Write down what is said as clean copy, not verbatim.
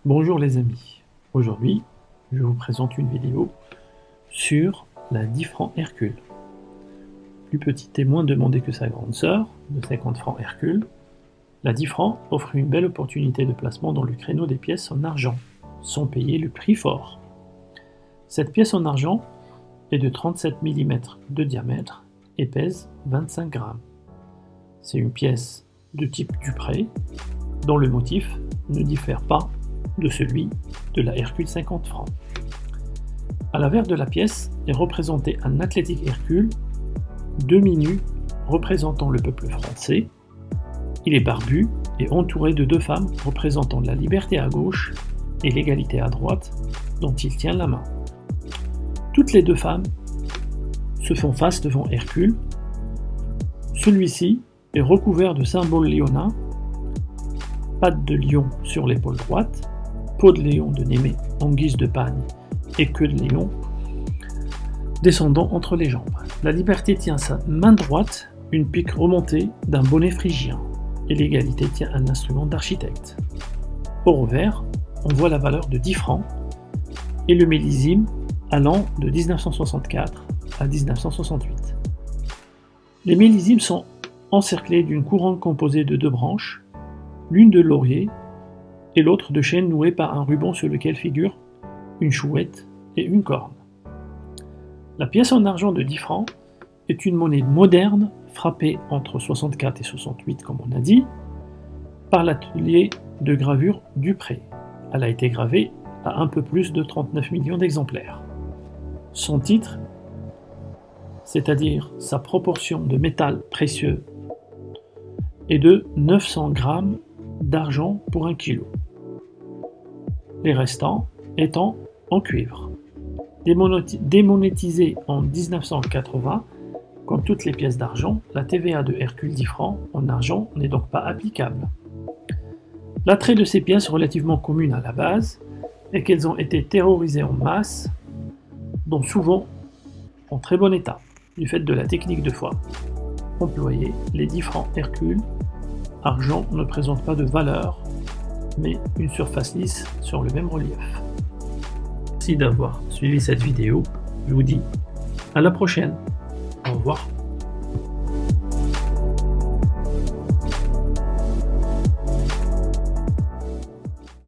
Bonjour les amis, aujourd'hui je vous présente une vidéo sur la 10 francs Hercule. Plus petite et moins demandée que sa grande sœur, de 50 francs Hercule, la 10 francs offre une belle opportunité de placement dans le créneau des pièces en argent, sans payer le prix fort. Cette pièce en argent est de 37 mm de diamètre et pèse 25 grammes. C'est une pièce de type Dupré, dont le motif ne diffère pas de celui de la Hercule 50 francs. À l'avers de la pièce est représenté un athlétique Hercule, demi-nu, représentant le peuple français. Il est barbu et entouré de deux femmes représentant la liberté à gauche et l'égalité à droite, dont il tient la main. Toutes les deux femmes se font face devant Hercule. Celui-ci est recouvert de symboles léonins, pattes de lion sur l'épaule droite, peau de lion de Némée en guise de pagne et queue de lion descendant entre les jambes. La liberté tient sa main droite une pique remontée d'un bonnet phrygien et l'égalité tient un instrument d'architecte. Au revers, on voit la valeur de 10 francs et le millésime allant de 1964 à 1968. Les millésimes sont encerclés d'une couronne composée de deux branches, l'une de laurier et l'autre de chêne nouée par un ruban sur lequel figure une chouette et une corne. La pièce en argent de 10 francs est une monnaie moderne frappée entre 64 et 68, comme on a dit, par l'atelier de gravure Dupré. Elle a été gravée à un peu plus de 39 millions d'exemplaires. Son titre, c'est-à-dire sa proportion de métal précieux, est de 900 grammes d'argent pour 1 kilo. Les restants étant en cuivre. Démonétisée en 1980, comme toutes les pièces d'argent, la TVA de Hercule 10 francs en argent n'est donc pas applicable. L'attrait de ces pièces relativement communes à la base est qu'elles ont été terrorisées en masse, dont souvent en très bon état, du fait de la technique de foi employée. Les 10 francs Hercule argent ne présentent pas de valeur, mais une surface lisse sur le même relief. Merci d'avoir suivi cette vidéo. Je vous dis à la prochaine. Au revoir.